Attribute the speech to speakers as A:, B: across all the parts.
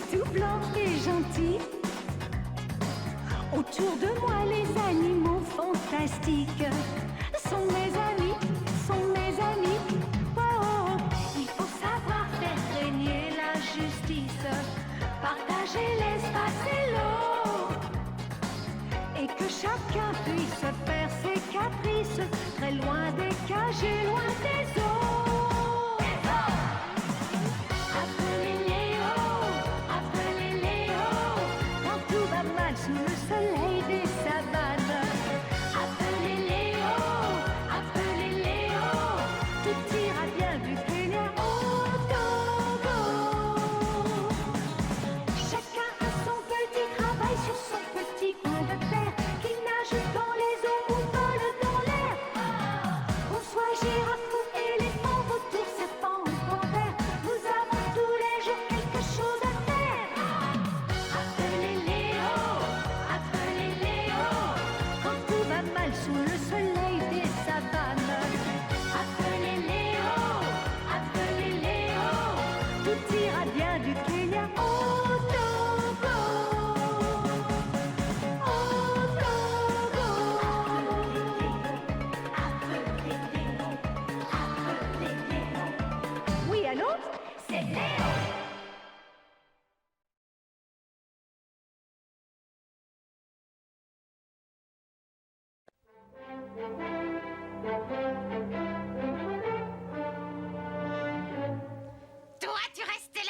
A: tout blanc et gentil. Autour de moi, les animaux fantastiques sont mes amis, sont mes amis. Oh, oh, il faut savoir faire régner la justice, partager l'espace et l'eau, et que chacun puisse faire ses caprices, très loin des cages et loin des eaux. Appelez Léo, quand tout va mal sous le soleil des savanes. Appelez Léo, tout ira bien du Kenya au Togo. Chacun a son petit travail sur son petit coin de terre, qui nage dans les eaux ou vole dans l'air. Qu'on soit girafe ou éléphant, vautour, serpent ou panthère, nous avons tous les jours quelque chose à faire. Appelez Léo, quand tout va mal sous le soleil des savanes. Appelez Léo, tout ira bien du Kenya au Togo. Au Togo. Oui, allô? C'est Léo!
B: Toi, tu restes là.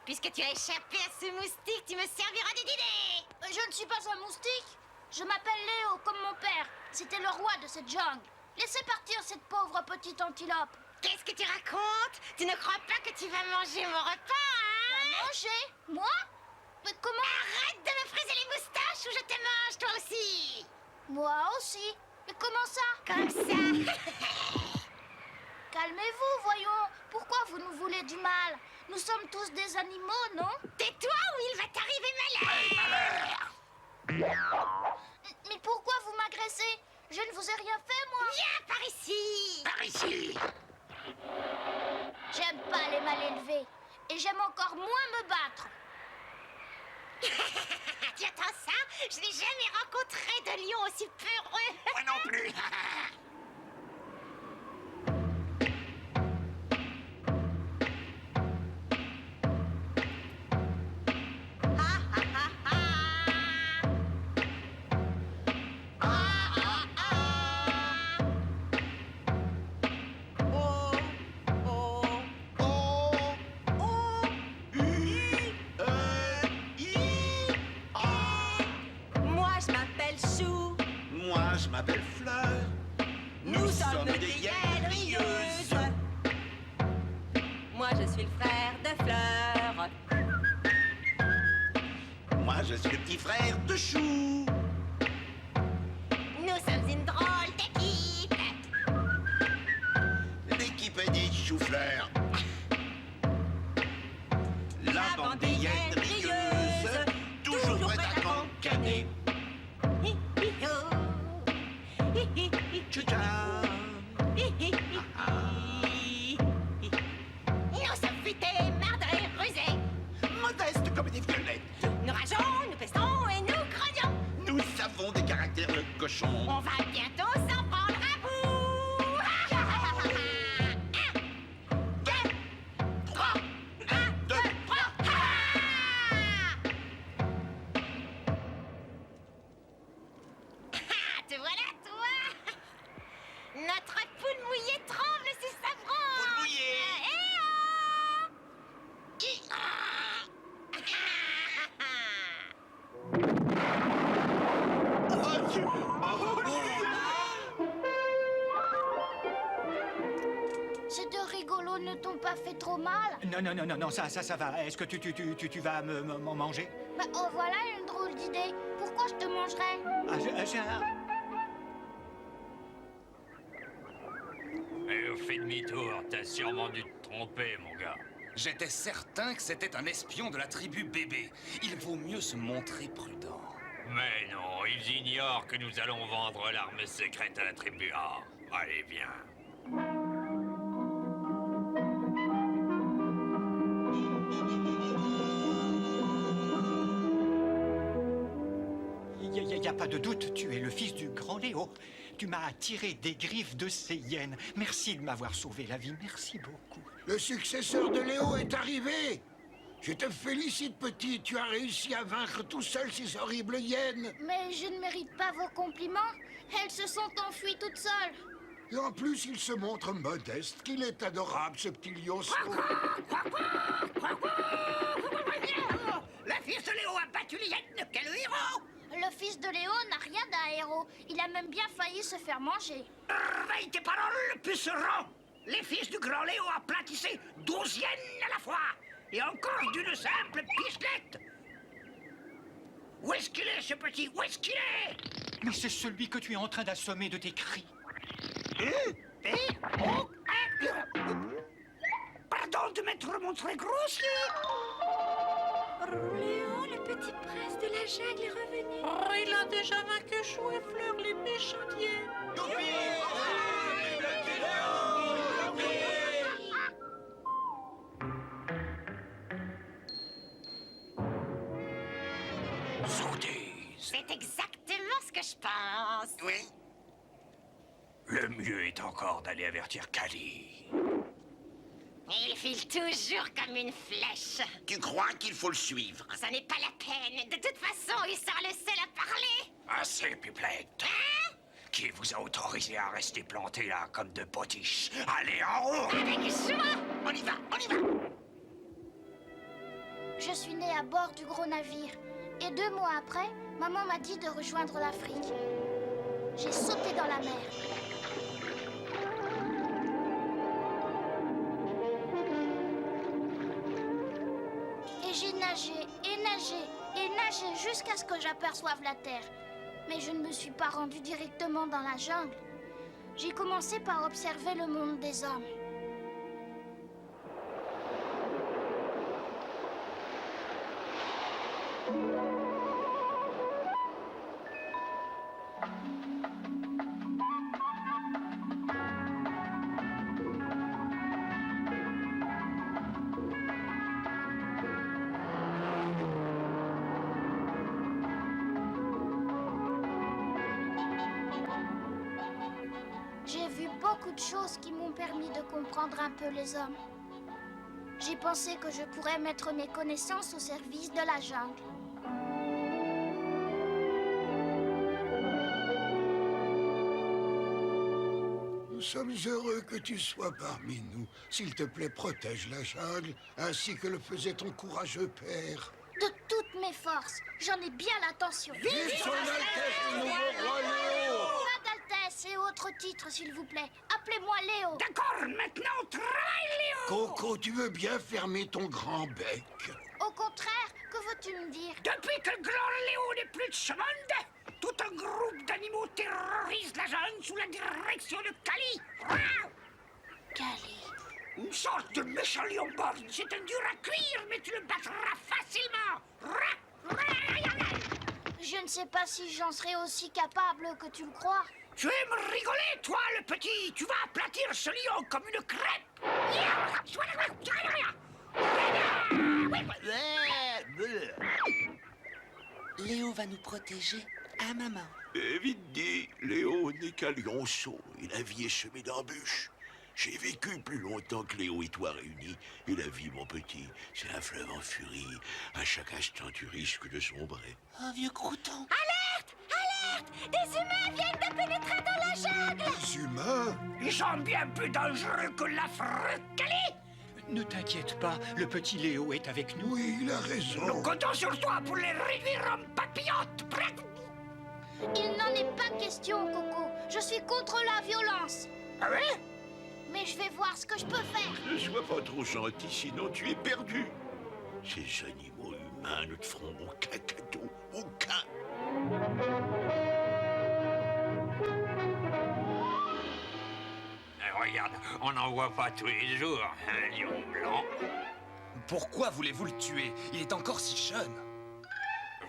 B: Puisque tu as échappé à ce moustique, tu me serviras des dîners.
C: Je ne suis pas un moustique. Je m'appelle Léo, comme mon père. C'était le roi de cette jungle. Laissez partir cette pauvre petite antilope.
B: Qu'est-ce que tu racontes? Tu ne crois pas que tu vas manger mon repas, hein?
C: Manger? Moi? Mais comment?
B: Arrête de me friser les moustaches ou je te mange, toi aussi.
C: Moi aussi. Mais comment ça?
B: Comme ça.
C: Calmez-vous, voyons. Pourquoi vous nous voulez du mal? Nous sommes tous des animaux, non?
B: Tais-toi ou il va t'arriver malheur.
C: Mais pourquoi vous m'agressez? Je ne vous ai rien fait, moi.
B: Viens par ici.
D: Par ici.
C: J'aime pas les mal élevés. Et j'aime encore moins me battre.
B: Tu attends ça? Je n'ai jamais rencontré de lion aussi peureux.
D: Moi non plus.
E: Moi, je m'appelle Chou.
D: Moi, je m'appelle Fleur.
E: Nous sommes des hyènes rieuses. Moi, je suis le frère de Fleur.
D: Moi, je suis le petit frère de Chou.
B: Nous sommes une drôle d'équipe.
D: L'équipe des choux-fleurs. La bande des hyènes rieuses. Toujours prête à cancaner. Tchou-tcha.
B: Nous sommes futés, mardins et rusés.
D: Modestes comme des violettes.
B: Nous rageons, nous pestons et nous grognons.
D: Nous avons des caractères de cochons.
B: On va bientôt s'en prendre à bout. Un, deux, trois. Te voilà, toi. Notre poule mouillée tremble sous sa branche.
D: Poule mouillée.
C: Ces deux rigolos ne t'ont pas fait trop mal?
F: Non, ça va. Est-ce que tu vas me manger?
C: Bah, oh, voilà une drôle d'idée. Pourquoi je te mangerais?
F: J'ai un...
G: Fais demi-tour, t'as sûrement dû te tromper, mon gars.
H: J'étais certain que c'était un espion de la tribu bébé. Il vaut mieux se montrer prudent.
G: Mais non, ils ignorent que nous allons vendre l'arme secrète à la tribu A. Allez, viens.
F: a pas de doute, tu es le fils du grand Léo. Tu m'as tiré des griffes de ces hyènes. Merci de m'avoir sauvé la vie, merci beaucoup.
I: Le successeur de Léo est arrivé. Je te félicite, petit. Tu as réussi à vaincre tout seul ces horribles hyènes.
C: Mais je ne mérite pas vos compliments. Elles se sont enfuies toutes seules.
I: Et en plus, il se montre modeste, qu'il est adorable, ce petit lionceau.
E: Le fils de Léo a battu les hyènes, quel héros!
C: Le fils de Léo n'a rien d'un héros. Il a même bien failli se faire manger.
E: Veille tes paroles, puceron! Les fils du grand Léo aplatissaient 12 hyènes à la fois, et encore d'une simple pichelette! Où est-ce qu'il est, ce petit? Où est-ce qu'il est?
F: Mais c'est celui que tu es en train d'assommer de tes cris.
E: Pardon de m'être montré grossier.
A: Léo, le petit prince de la jungle est revenu.
E: Oh, il a déjà vaincu Chou et Fleur, les méchants hyènes.
G: Sourdise.
B: C'est exactement ce que je pense.
D: Oui.
G: Le mieux est encore d'aller avertir Cali.
B: Il file toujours comme une flèche.
D: Tu crois qu'il faut le suivre?
B: Ça n'est pas la peine. De toute façon, il sera le seul à parler.
G: Assez, Pipelette.
B: Hein?
G: Qui vous a autorisé à rester planté là comme de potiches? Allez en haut!
B: Avec joie.
D: On y va, on y va.
C: Je suis née à bord du gros navire. Et 2 mois après, maman m'a dit de rejoindre l'Afrique. J'ai sauté dans la mer. Et j'ai nagé, et nagé, et nagé jusqu'à ce que j'aperçoive la terre. Mais je ne me suis pas rendue directement dans la jungle. J'ai commencé par observer le monde des hommes. J'ai vu beaucoup de choses qui m'ont permis de comprendre un peu les hommes. J'ai pensé que je pourrais mettre mes connaissances au service de la jungle.
I: Nous sommes heureux que tu sois parmi nous. S'il te plaît, protège la jungle, ainsi que le faisait ton courageux père.
C: De toutes mes forces, j'en ai bien l'intention.
I: Vive son Altesse le nouveau roi Léo!
C: Pas d'altesse et autres titres, s'il vous plaît. Appelez-moi Léo.
E: D'accord, maintenant, travaille, Léo!
I: Coco, tu veux bien fermer ton grand bec?
C: Au contraire, que veux-tu me dire?
E: Depuis que le grand Léo n'est plus de ce monde, tout un groupe d'animaux terrorise la jungle sous la direction de Cali.
C: Cali.
E: Une sorte de méchant lion borgne. C'est un dur à cuire, mais tu le battras facilement.
C: Je ne sais pas si j'en serai aussi capable que tu le crois.
E: Tu aimes rigoler, toi, le petit. Tu vas aplatir ce lion comme une crêpe.
J: Léo va nous protéger à maman.
K: Vite dit, Léo n'est qu'un lionceau et la vie est semée d'embûches. J'ai vécu plus longtemps que Léo et toi réunis. Et la vie, mon petit, c'est un fleuve en furie. À chaque instant, tu risques de sombrer.
J: Oh, vieux crouton.
B: Alerte! Alerte! Des humains viennent de pénétrer dans la jungle!
I: Les humains?
E: Ils sont bien plus dangereux que l'affreux Cali.
F: Ne t'inquiète pas, le petit Léo est avec nous.
I: Oui, il a raison.
E: Nous comptons sur toi pour les réduire en papillotes.
C: Il n'en est pas question, Coco. Je suis contre la violence.
E: Ah oui?
C: Mais je vais voir ce que je peux faire.
K: Ne sois pas trop gentil, sinon tu es perdu. Ces animaux humains ne te feront aucun cadeau, aucun.
G: Regarde, on n'en voit pas tous les jours, un lion blanc.
H: Pourquoi voulez-vous le tuer? Il est encore si jeune.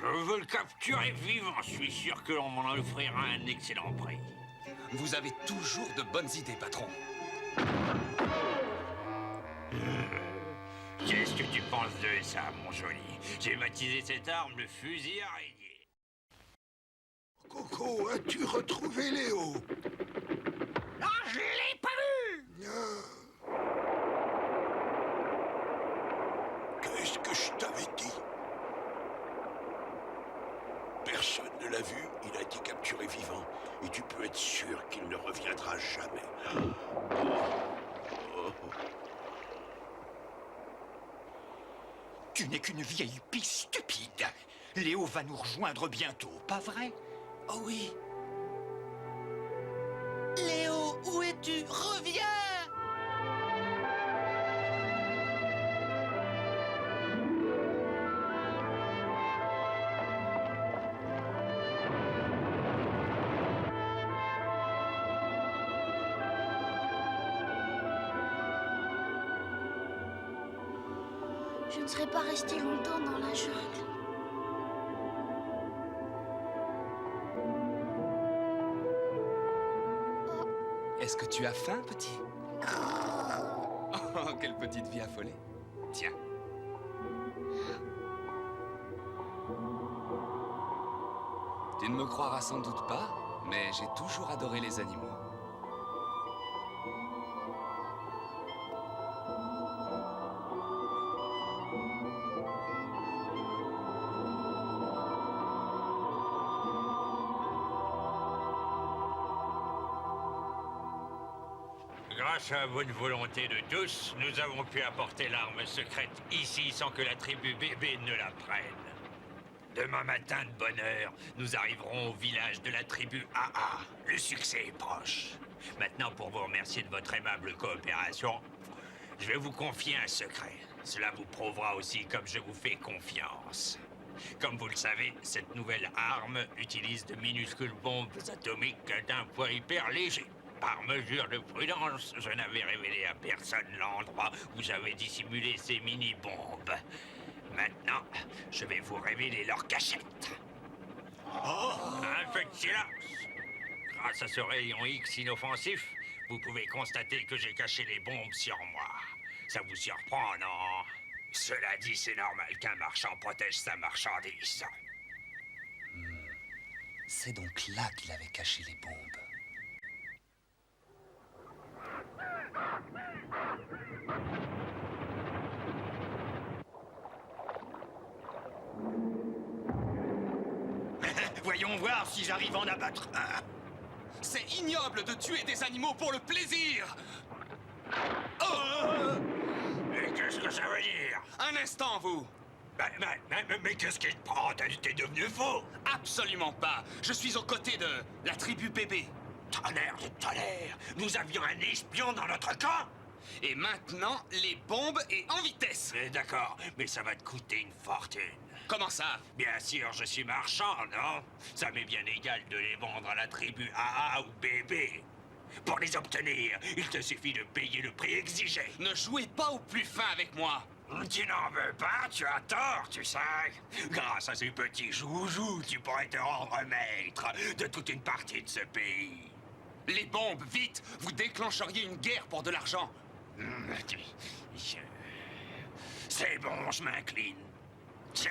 G: Je veux le capturer vivant, je suis sûr que l'on m'en offrira un excellent prix.
H: Vous avez toujours de bonnes idées, patron.
G: Qu'est-ce que tu penses de ça, mon joli? J'ai baptisé cette arme le fusil araignée.
I: Coco, as-tu retrouvé Léo?
E: Non, je l'ai pas vu.
K: Qu'est-ce que je t'avais dit? Personne ne l'a vu, il a été capturé vivant. Et tu peux être sûr qu'il ne reviendra jamais.
F: Tu n'es qu'une vieille pie stupide. Léo va nous rejoindre bientôt, pas vrai?
J: Oh oui. Léo, où es-tu? Reviens!
C: Je ne serai pas resté longtemps dans la jungle.
H: Est-ce que tu as faim, petit? Oh, quelle petite vie affolée. Tiens. Tu ne me croiras sans doute pas, mais j'ai toujours adoré les animaux.
G: Grâce à la bonne volonté de tous, nous avons pu apporter l'arme secrète ici sans que la tribu bébé ne la prenne. Demain matin de bonne heure, nous arriverons au village de la tribu AA. Le succès est proche. Maintenant, pour vous remercier de votre aimable coopération, je vais vous confier un secret. Cela vous prouvera aussi comme je vous fais confiance. Comme vous le savez, cette nouvelle arme utilise de minuscules bombes atomiques d'un poids hyper léger. Par mesure de prudence, je n'avais révélé à personne l'endroit où j'avais dissimulé ces mini-bombes. Maintenant, je vais vous révéler leur cachette. Un peu de silence. Grâce à ce rayon X inoffensif, vous pouvez constater que j'ai caché les bombes sur moi. Ça vous surprend, non? Cela dit, c'est normal qu'un marchand protège sa marchandise.
H: C'est donc là qu'il avait caché les bombes.
F: Voyons voir si j'arrive à en abattre un.
H: C'est ignoble de tuer des animaux pour le plaisir!
G: Et qu'est-ce que ça veut dire?
H: Un instant, vous!
G: Mais qu'est-ce qui te prend? T'es devenu fou?
H: Absolument pas! Je suis aux côtés de la tribu bébé.
G: Tonnerre de tonnerre! Nous avions un espion dans notre camp?
H: Et maintenant, les bombes et en vitesse!
G: D'accord, mais ça va te coûter une fortune.
H: Comment ça?
G: Bien sûr, je suis marchand, non? Ça m'est bien égal de les vendre à la tribu AA ou BB. Pour les obtenir, il te suffit de payer le prix exigé.
H: Ne jouez pas au plus fin avec moi!
G: Tu n'en veux pas, tu as tort, tu sais. Grâce à ces petits joujoux, tu pourrais te rendre maître de toute une partie de ce pays.
H: Les bombes, vite! Vous déclencheriez une guerre pour de l'argent.
G: C'est bon, je m'incline. Tiens.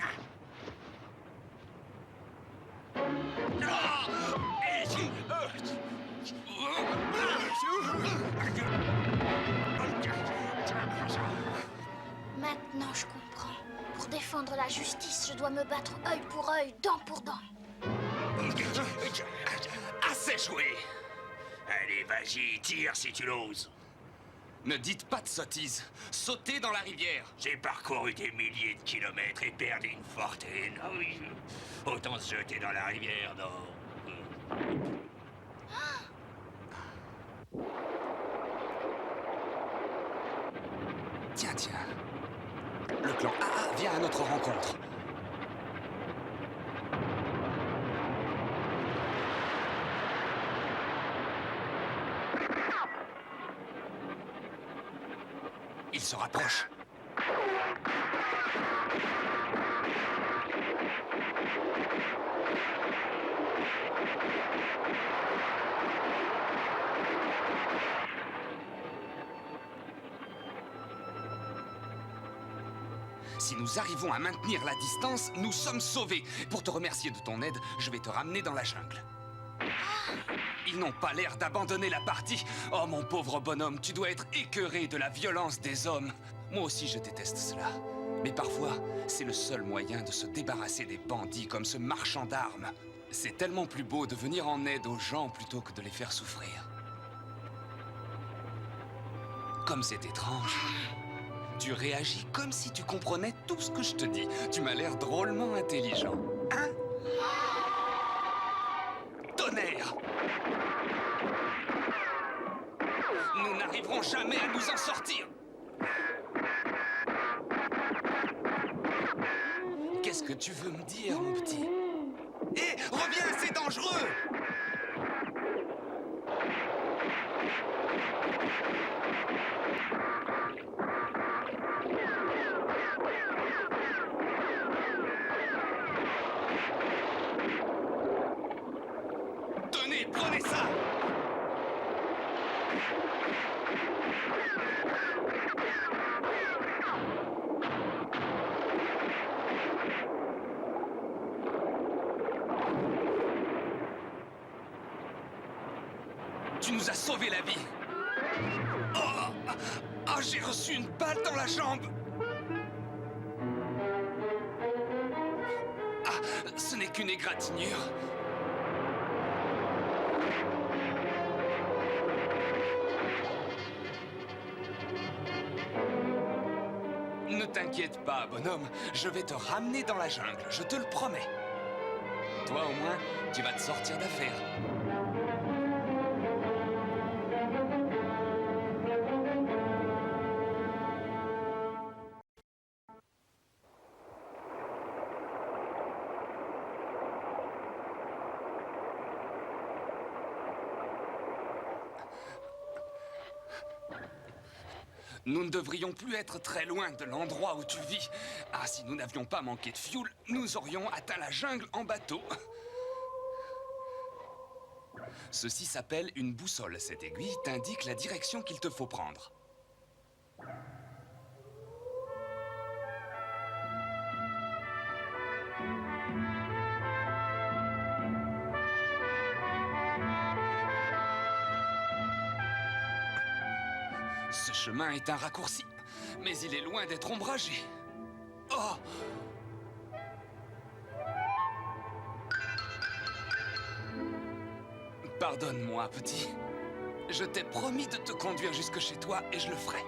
C: Maintenant, je comprends. Pour défendre la justice, je dois me battre œil pour œil, dent pour dent.
H: Assez joué!
G: Allez, vas-y, tire si tu l'oses.
H: Ne dites pas de sottises. Sautez dans la rivière.
G: J'ai parcouru des milliers de kilomètres et perdu une fortune. Ah oui, autant se jeter dans la rivière, non?
H: Tiens, tiens. Le clan AA vient à notre rencontre. Il se rapproche. Si nous arrivons à maintenir la distance, nous sommes sauvés. Pour te remercier de ton aide, je vais te ramener dans la jungle. Ils n'ont pas l'air d'abandonner la partie. Oh, mon pauvre bonhomme, tu dois être écœuré de la violence des hommes. Moi aussi, je déteste cela. Mais parfois, c'est le seul moyen de se débarrasser des bandits comme ce marchand d'armes. C'est tellement plus beau de venir en aide aux gens plutôt que de les faire souffrir. Comme c'est étrange. Tu réagis comme si tu comprenais tout ce que je te dis. Tu m'as l'air drôlement intelligent. Hein? Tonnerre! Nous n'arriverons jamais à nous en sortir. Qu'est-ce que tu veux me dire, mon petit? Hé, reviens, c'est dangereux! Tenez, prenez ça! Tu nous as sauvé la vie. Oh, j'ai reçu une balle dans la jambe. Ah, ce n'est qu'une égratignure. Ne t'inquiète pas, bonhomme. Je vais te ramener dans la jungle, je te le promets. Toi, au moins, tu vas te sortir d'affaire. Nous ne devrions plus être très loin de l'endroit où tu vis. Ah, si nous n'avions pas manqué de fioul, nous aurions atteint la jungle en bateau. Ceci s'appelle une boussole. Cette aiguille t'indique la direction qu'il te faut prendre. Ce chemin est un raccourci, mais il est loin d'être ombragé. Oh! Pardonne-moi, petit. Je t'ai promis de te conduire jusque chez toi et je le ferai.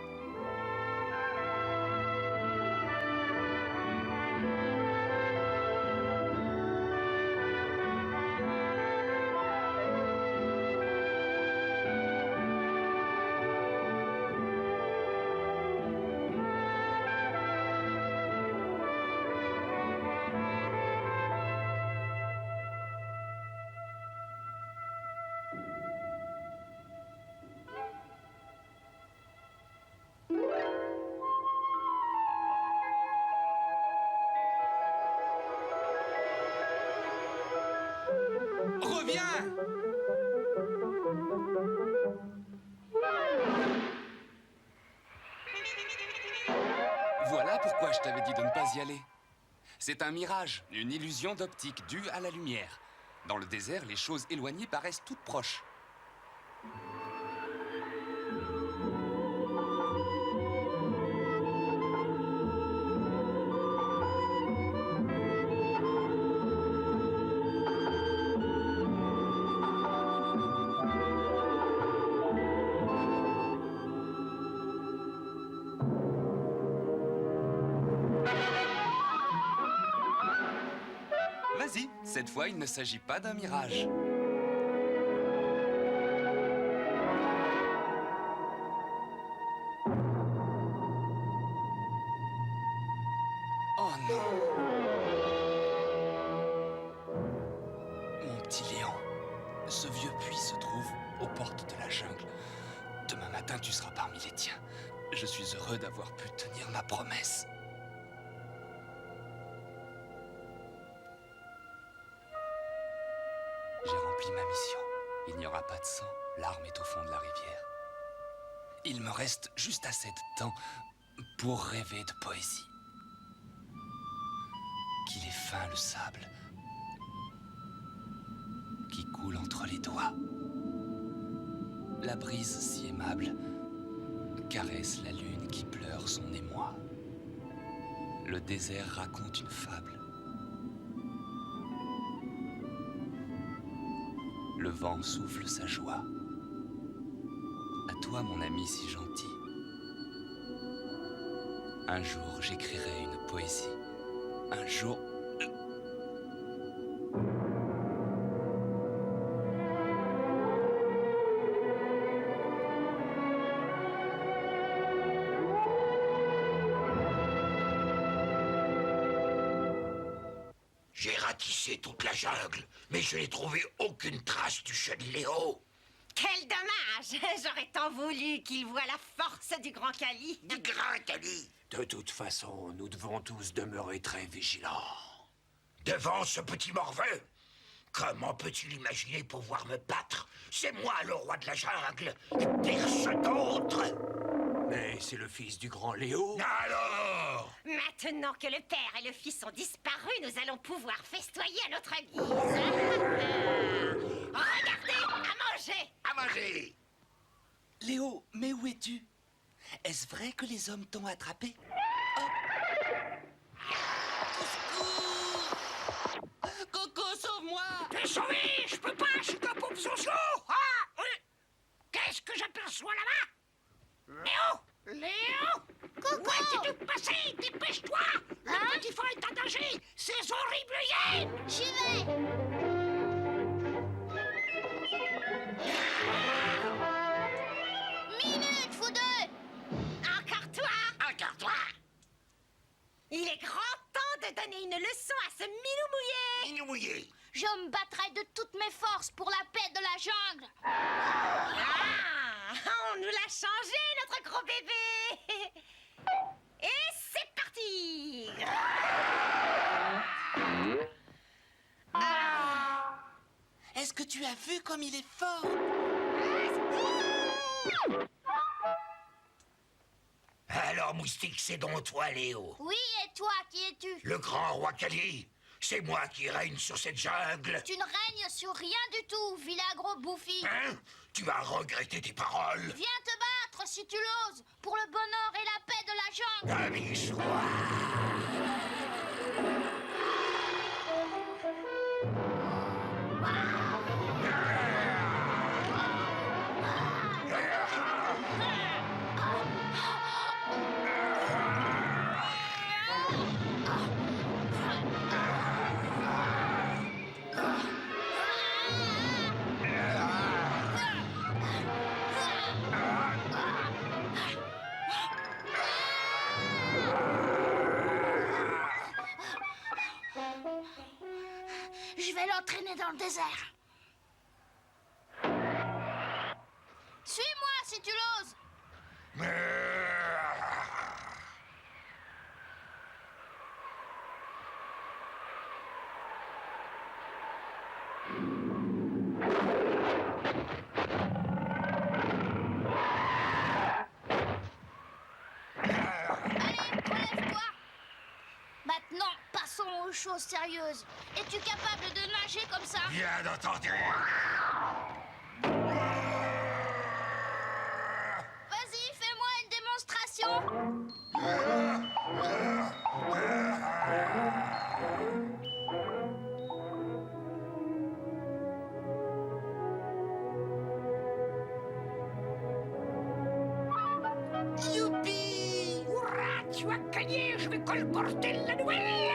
H: Reviens! Voilà pourquoi je t'avais dit de ne pas y aller. C'est un mirage, une illusion d'optique due à la lumière. Dans le désert, les choses éloignées paraissent toutes proches. Vas-y, cette fois, il ne s'agit pas d'un mirage. Oh non! Mon petit Léon, ce vieux puits se trouve aux portes de la jungle. Demain matin, tu seras parmi les tiens. Je suis heureux d'avoir pu tenir ma promesse. J'ai rempli ma mission. Il n'y aura pas de sang. L'arme est au fond de la rivière. Il me reste juste assez de temps pour rêver de poésie. Qu'il est fin le sable qui coule entre les doigts. La brise si aimable caresse la lune qui pleure son émoi. Le désert raconte une fable. Le vent souffle sa joie. À toi, mon ami si gentil. Un jour, j'écrirai une poésie. Un jour...
E: J'ai ratissé toute la jungle, mais je n'ai trouvé aucune trace du chat de Léo.
B: Quel dommage! J'aurais tant voulu qu'il voie la force du grand Kali.
E: Du grand Kali.
K: De toute façon, nous devons tous demeurer très vigilants.
E: Devant ce petit morveux? Comment peut-il imaginer pouvoir me battre? C'est moi le roi de la jungle, et personne d'autre.
K: Mais c'est le fils du grand Léo.
E: Alors?
B: Maintenant que le père et le fils ont disparu, nous allons pouvoir festoyer à notre guise. Regardez, à manger!
E: À manger!
J: Léo, mais où es-tu? Est-ce vrai que les hommes t'ont attrapé? Au secours! Coco, sauve-moi!
E: T'es sauvé! Je peux pas, je suis qu'un pauvre zozo! Ah, oui. Qu'est-ce que j'aperçois là-bas? Léo! Léo!
C: Coco!
E: Où es-tu passé? Dépêche-toi! Le petit fort est en danger! Ces horribles hyènes!
C: J'y vais! Minute, vous deux!
B: Encore toi!
E: Encore toi!
B: Il est grand temps de donner une leçon à ce minou mouillé!
E: Minou mouillé!
C: Je me battrai de toutes mes forces pour la paix de la jungle.
B: Ah! On nous l'a changé, notre gros bébé! Et c'est parti!
J: Est-ce que tu as vu comme il est fort?
E: Alors, moustique, c'est donc toi, Léo.
C: Oui, et toi, qui es-tu?
E: Le grand roi Kali. C'est moi qui règne sur cette jungle.
C: Tu ne règnes sur rien du tout, vilain gros bouffi.
E: Hein? Tu as regretté tes paroles.
C: Viens te battre si tu l'oses, pour le bonheur et la paix de la jungle.
E: Ami soit.
C: Je vais l'entraîner dans le désert. Suis-moi si tu l'oses. Allez, relève-toi. Maintenant, passons aux choses sérieuses. Es-tu capable de nager comme ça?
E: Bien entendu.
C: Vas-y, fais-moi une démonstration.
J: Youpi!
E: Hurrah, tu as gagné, je vais colporter la nouvelle.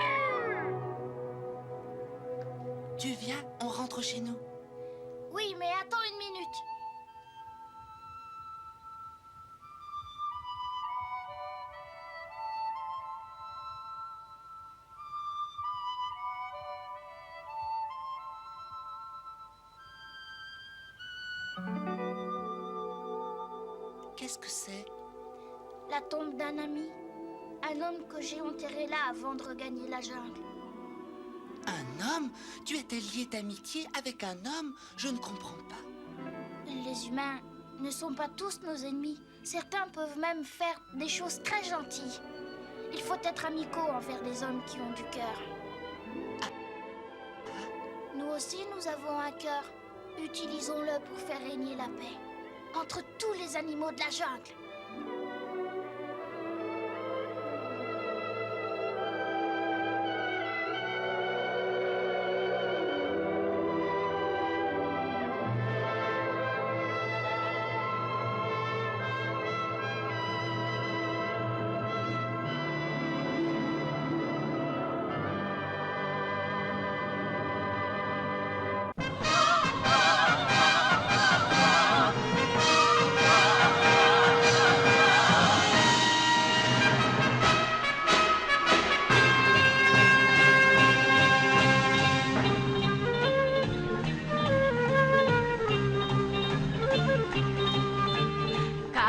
J: Tu viens, on rentre chez nous.
C: Oui, mais attends une minute.
J: Qu'est-ce que c'est?
C: La tombe d'un ami. Un homme que j'ai enterré là avant de regagner la jungle.
J: Un homme? Tu étais lié d'amitié avec un homme? Je ne comprends pas.
C: Les humains ne sont pas tous nos ennemis. Certains peuvent même faire des choses très gentilles. Il faut être amicaux envers les hommes qui ont du cœur. Nous aussi, nous avons un cœur. Utilisons-le pour faire régner la paix. entre tous les animaux de la jungle.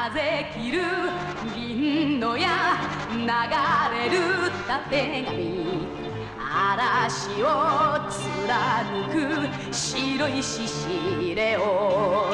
A: 風切る銀の矢流れる縦紙嵐を貫く白いししれを